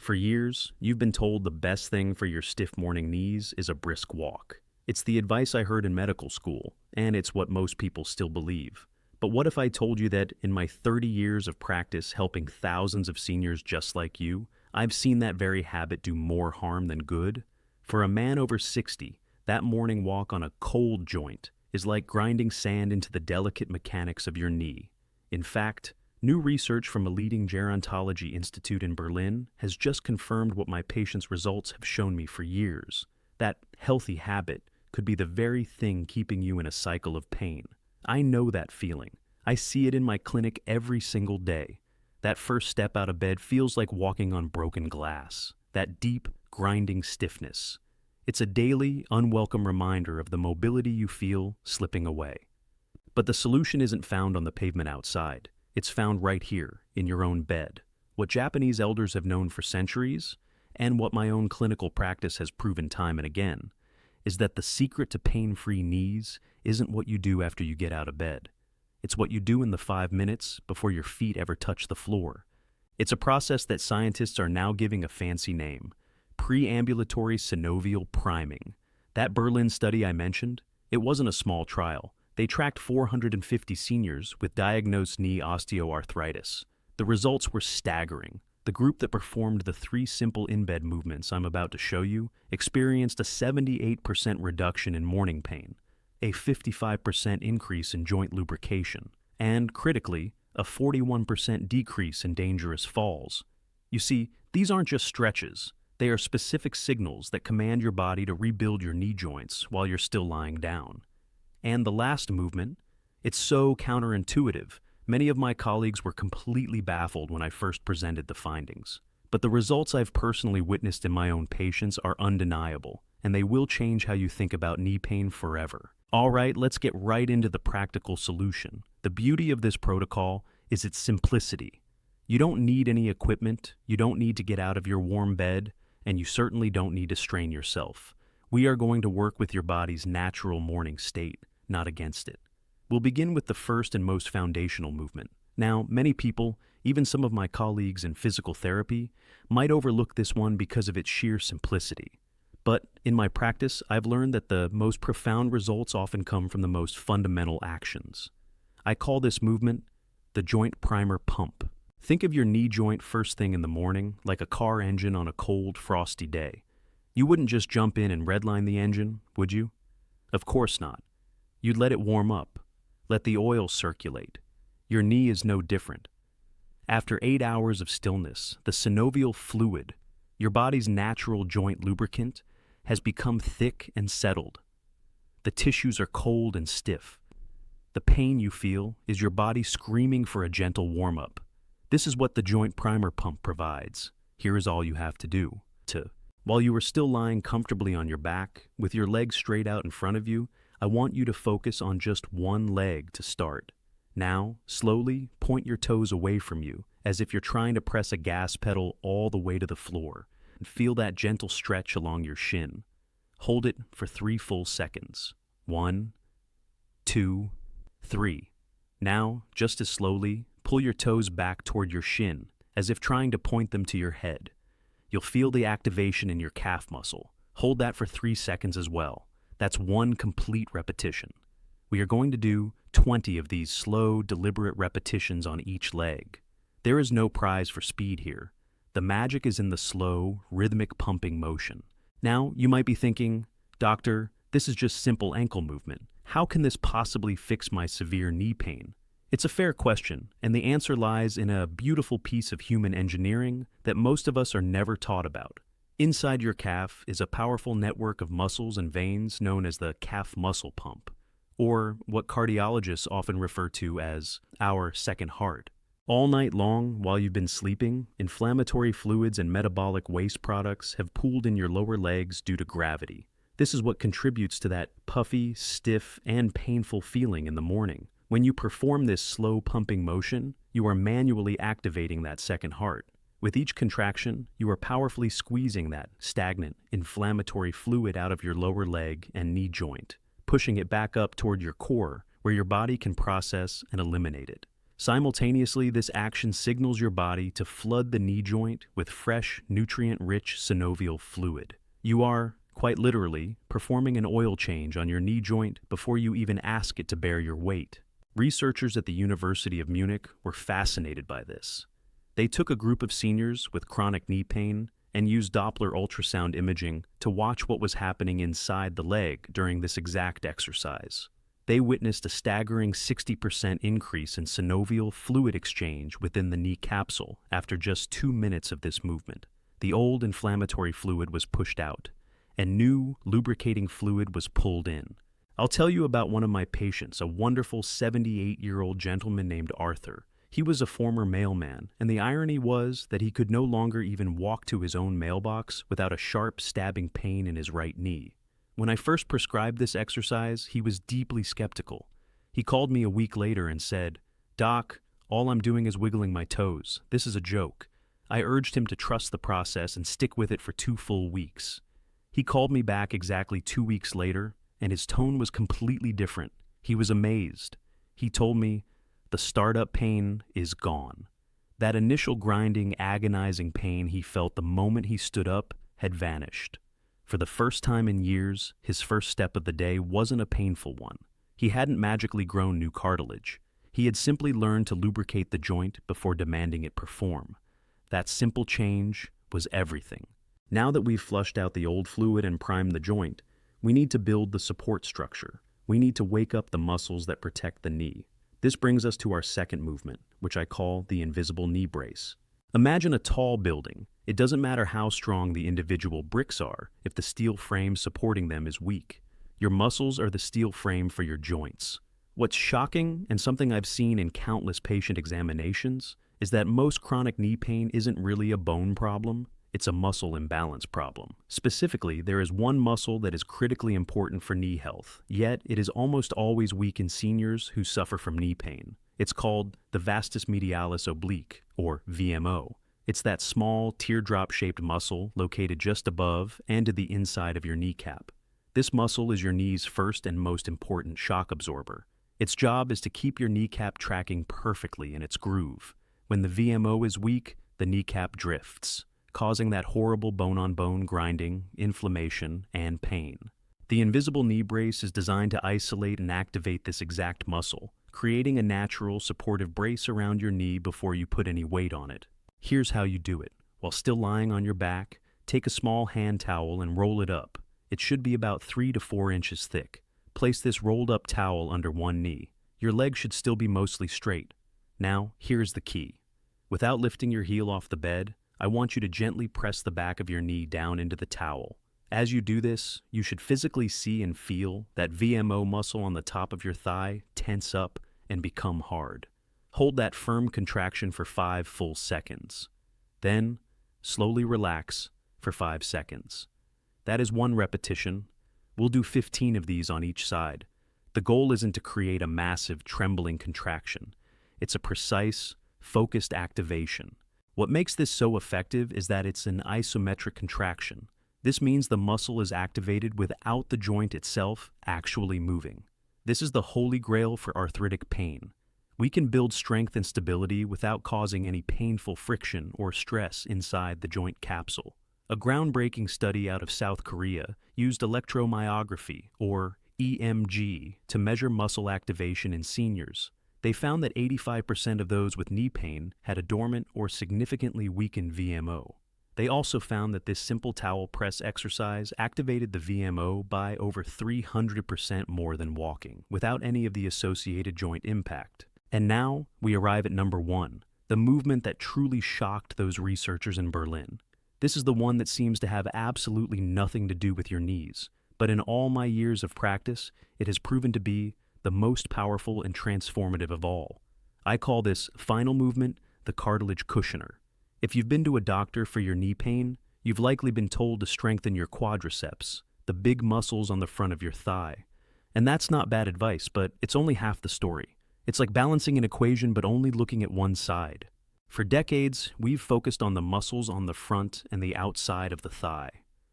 For years, you've been told the best thing for your stiff morning knees is a brisk walk. It's the advice I heard in medical school, and it's what most people still believe. But what if I told you that in my 30 years of practice helping thousands of seniors just like you, I've seen that very habit do more harm than good? For a man over 60, that morning walk on a cold joint is like grinding sand into the delicate mechanics of your knee. In fact, new research from a leading gerontology institute in Berlin has just confirmed what my patients' results have shown me for years. That healthy habit could be the very thing keeping you in a cycle of pain. I know that feeling. I see it in my clinic every single day. That first step out of bed feels like walking on broken glass. That deep, grinding stiffness. It's a daily, unwelcome reminder of the mobility you feel slipping away. But the solution isn't found on the pavement outside. It's found right here, in your own bed. What Japanese elders have known for centuries, and what my own clinical practice has proven time and again, is that the secret to pain-free knees isn't what you do after you get out of bed. It's what you do in the 5 minutes before your feet ever touch the floor. It's a process that scientists are now giving a fancy name: preambulatory synovial priming. That Berlin study I mentioned, it wasn't a small trial. They tracked 450 seniors with diagnosed knee osteoarthritis. The results were staggering. The group that performed the 3 simple in-bed movements I'm about to show you experienced a 78% reduction in morning pain, a 55% increase in joint lubrication, and, critically, a 41% decrease in dangerous falls. You see, these aren't just stretches. They are specific signals that command your body to rebuild your knee joints while you're still lying down. And the last movement, it's so counterintuitive. Many of my colleagues were completely baffled when I first presented the findings. But the results I've personally witnessed in my own patients are undeniable, and they will change how you think about knee pain forever. All right, let's get right into the practical solution. The beauty of this protocol is its simplicity. You don't need any equipment, you don't need to get out of your warm bed, and you certainly don't need to strain yourself. We are going to work with your body's natural morning state, not against it. We'll begin with the first and most foundational movement. Now, many people, even some of my colleagues in physical therapy, might overlook this one because of its sheer simplicity. But in my practice, I've learned that the most profound results often come from the most fundamental actions. I call this movement the joint primer pump. Think of your knee joint first thing in the morning, like a car engine on a cold, frosty day. You wouldn't just jump in and redline the engine, would you? Of course not. You'd let it warm up. Let the oil circulate. Your knee is no different. After 8 hours of stillness, the synovial fluid, your body's natural joint lubricant, has become thick and settled. The tissues are cold and stiff. The pain you feel is your body screaming for a gentle warm-up. This is what the joint primer pump provides. Here is all you have to do. While you are still lying comfortably on your back, with your legs straight out in front of you, I want you to focus on just one leg to start. Now, slowly point your toes away from you, as if you're trying to press a gas pedal all the way to the floor, and feel that gentle stretch along your shin. Hold it for 3 full seconds. 1, 2, 3. Now, just as slowly, pull your toes back toward your shin, as if trying to point them to your head. You'll feel the activation in your calf muscle. Hold that for 3 seconds as well. That's 1 complete repetition. We are going to do 20 of these slow, deliberate repetitions on each leg. There is no prize for speed here. The magic is in the slow, rhythmic pumping motion. Now, you might be thinking, "Doctor, this is just simple ankle movement. How can this possibly fix my severe knee pain?" It's a fair question, and the answer lies in a beautiful piece of human engineering that most of us are never taught about. Inside your calf is a powerful network of muscles and veins known as the calf muscle pump, or what cardiologists often refer to as our second heart. All night long, while you've been sleeping, inflammatory fluids and metabolic waste products have pooled in your lower legs due to gravity. This is what contributes to that puffy, stiff, and painful feeling in the morning. When you perform this slow pumping motion, you are manually activating that second heart. With each contraction, you are powerfully squeezing that stagnant, inflammatory fluid out of your lower leg and knee joint, pushing it back up toward your core, where your body can process and eliminate it. Simultaneously, this action signals your body to flood the knee joint with fresh, nutrient-rich synovial fluid. You are, quite literally, performing an oil change on your knee joint before you even ask it to bear your weight. Researchers at the University of Munich were fascinated by this. They took a group of seniors with chronic knee pain and used Doppler ultrasound imaging to watch what was happening inside the leg during this exact exercise. They witnessed a staggering 60% increase in synovial fluid exchange within the knee capsule after just 2 minutes of this movement. The old inflammatory fluid was pushed out, and new lubricating fluid was pulled in. I'll tell you about one of my patients, a wonderful 78-year-old gentleman named Arthur. He was a former mailman, and the irony was that he could no longer even walk to his own mailbox without a sharp, stabbing pain in his right knee. When I first prescribed this exercise, he was deeply skeptical. He called me a week later and said, "Doc, all I'm doing is wiggling my toes. This is a joke." I urged him to trust the process and stick with it for 2 full weeks. He called me back exactly 2 weeks later, and his tone was completely different. He was amazed. He told me, "The startup pain is gone." That initial grinding, agonizing pain he felt the moment he stood up had vanished. For the first time in years, his first step of the day wasn't a painful one. He hadn't magically grown new cartilage. He had simply learned to lubricate the joint before demanding it perform. That simple change was everything. Now that we've flushed out the old fluid and primed the joint, we need to build the support structure. We need to wake up the muscles that protect the knee. This brings us to our second movement, which I call the invisible knee brace. Imagine a tall building. It doesn't matter how strong the individual bricks are if the steel frame supporting them is weak. Your muscles are the steel frame for your joints. What's shocking, and something I've seen in countless patient examinations, is that most chronic knee pain isn't really a bone problem. It's a muscle imbalance problem. Specifically, there is one muscle that is critically important for knee health, yet it is almost always weak in seniors who suffer from knee pain. It's called the vastus medialis oblique, or VMO. It's that small, teardrop-shaped muscle located just above and to the inside of your kneecap. This muscle is your knee's first and most important shock absorber. Its job is to keep your kneecap tracking perfectly in its groove. When the VMO is weak, the kneecap drifts, causing that horrible bone-on-bone grinding, inflammation, and pain. The invisible knee brace is designed to isolate and activate this exact muscle, creating a natural, supportive brace around your knee before you put any weight on it. Here's how you do it. While still lying on your back, take a small hand towel and roll it up. It should be about 3 to 4 inches thick. Place this rolled-up towel under one knee. Your leg should still be mostly straight. Now, here's the key. Without lifting your heel off the bed, I want you to gently press the back of your knee down into the towel. As you do this, you should physically see and feel that VMO muscle on the top of your thigh tense up and become hard. Hold that firm contraction for 5 full seconds. Then, slowly relax for 5 seconds. That is 1 repetition. We'll do 15 of these on each side. The goal isn't to create a massive, trembling contraction. It's a precise, focused activation. What makes this so effective is that it's an isometric contraction. This means the muscle is activated without the joint itself actually moving. This is the holy grail for arthritic pain. We can build strength and stability without causing any painful friction or stress inside the joint capsule. A groundbreaking study out of South Korea used electromyography, or EMG, to measure muscle activation in seniors. They found that 85% of those with knee pain had a dormant or significantly weakened VMO. They also found that this simple towel press exercise activated the VMO by over 300% more than walking, without any of the associated joint impact. And now, we arrive at number 1, the movement that truly shocked those researchers in Berlin. This is the one that seems to have absolutely nothing to do with your knees, but in all my years of practice, it has proven to be the most powerful and transformative of all. I call this final movement the cartilage cushioner. If you've been to a doctor for your knee pain, you've likely been told to strengthen your quadriceps, the big muscles on the front of your thigh. And that's not bad advice, but it's only half the story. It's like balancing an equation but only looking at one side. For decades, we've focused on the muscles on the front and the outside of the thigh.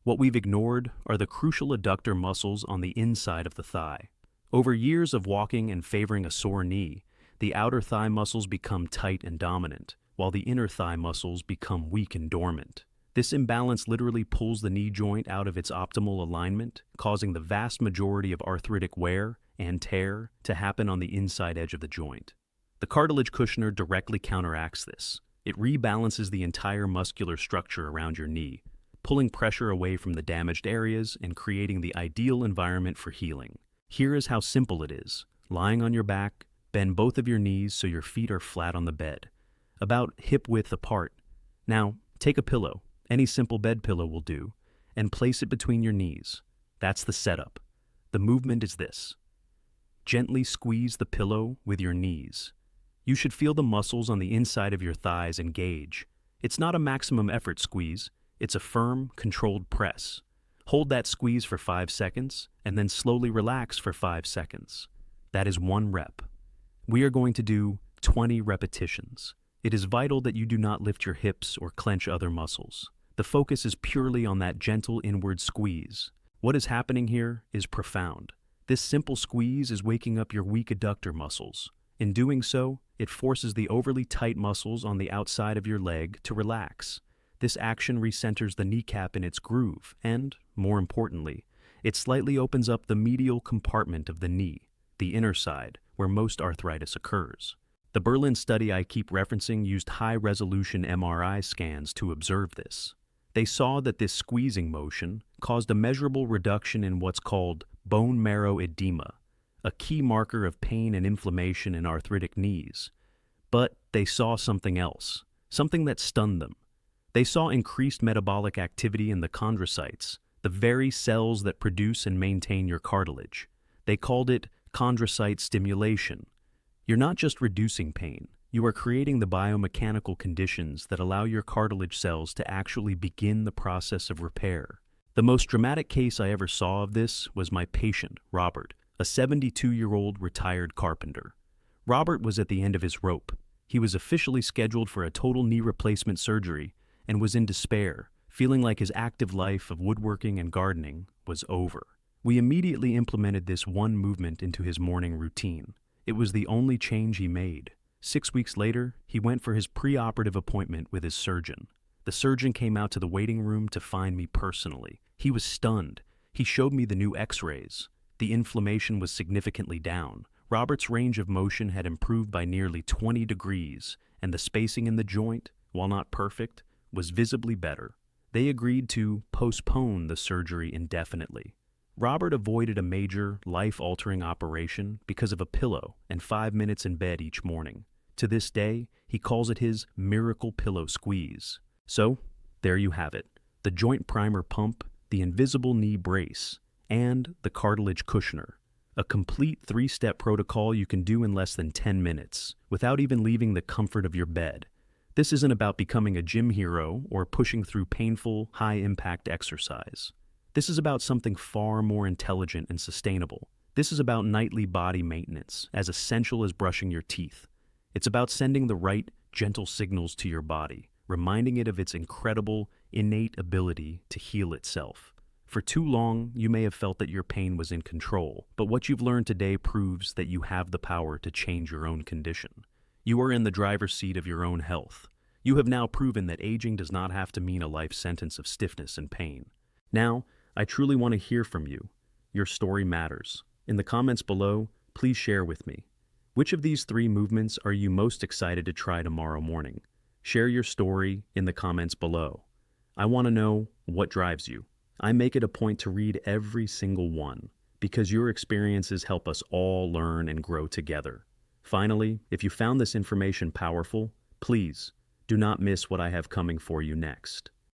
What we've ignored are the crucial adductor muscles on the inside of the thigh. Over years of walking and favoring a sore knee, the outer thigh muscles become tight and dominant, while the inner thigh muscles become weak and dormant. This imbalance literally pulls the knee joint out of its optimal alignment, causing the vast majority of arthritic wear and tear to happen on the inside edge of the joint. The cartilage cushioner directly counteracts this. It rebalances the entire muscular structure around your knee, pulling pressure away from the damaged areas and creating the ideal environment for healing. Here is how simple it is. Lying on your back, bend both of your knees so your feet are flat on the bed, about hip width apart. Now, take a pillow, any simple bed pillow will do, and place it between your knees. That's the setup. The movement is this. Gently squeeze the pillow with your knees. You should feel the muscles on the inside of your thighs engage. It's not a maximum effort squeeze, it's a firm, controlled press. Hold that squeeze for 5 seconds, and then slowly relax for 5 seconds. That is 1 rep. We are going to do 20 repetitions. It is vital that you do not lift your hips or clench other muscles. The focus is purely on that gentle inward squeeze. What is happening here is profound. This simple squeeze is waking up your weak adductor muscles. In doing so, it forces the overly tight muscles on the outside of your leg to relax. This action recenters the kneecap in its groove and, more importantly, it slightly opens up the medial compartment of the knee, the inner side, where most arthritis occurs. The Berlin study I keep referencing used high-resolution MRI scans to observe this. They saw that this squeezing motion caused a measurable reduction in what's called bone marrow edema, a key marker of pain and inflammation in arthritic knees. But they saw something else, something that stunned them. They saw increased metabolic activity in the chondrocytes, the very cells that produce and maintain your cartilage. They called it chondrocyte stimulation. You're not just reducing pain, you are creating the biomechanical conditions that allow your cartilage cells to actually begin the process of repair. The most dramatic case I ever saw of this was my patient, Robert, a 72-year-old retired carpenter. Robert was at the end of his rope. He was officially scheduled for a total knee replacement surgery and was in despair, feeling like his active life of woodworking and gardening was over. We immediately implemented this one movement into his morning routine. It was the only change he made. 6 weeks later, he went for his pre-operative appointment with his surgeon. The surgeon came out to the waiting room to find me personally. He was stunned. He showed me the new x-rays. The inflammation was significantly down. Robert's range of motion had improved by nearly 20 degrees, and the spacing in the joint, while not perfect, was visibly better. They agreed to postpone the surgery indefinitely. Robert avoided a major, life-altering operation because of a pillow and 5 minutes in bed each morning. To this day, he calls it his miracle pillow squeeze. So, there you have it. The joint primer pump, the invisible knee brace, and the cartilage cushioner. A complete 3-step protocol you can do in less than 10 minutes, without even leaving the comfort of your bed. This isn't about becoming a gym hero or pushing through painful, high-impact exercise. This is about something far more intelligent and sustainable. This is about nightly body maintenance, as essential as brushing your teeth. It's about sending the right, gentle signals to your body, reminding it of its incredible, innate ability to heal itself. For too long, you may have felt that your pain was in control, but what you've learned today proves that you have the power to change your own condition. You are in the driver's seat of your own health. You have now proven that aging does not have to mean a life sentence of stiffness and pain. Now, I truly want to hear from you. Your story matters. In the comments below, please share with me. Which of these 3 movements are you most excited to try tomorrow morning? Share your story in the comments below. I want to know what drives you. I make it a point to read every single one, because your experiences help us all learn and grow together. Finally, if you found this information powerful, please do not miss what I have coming for you next.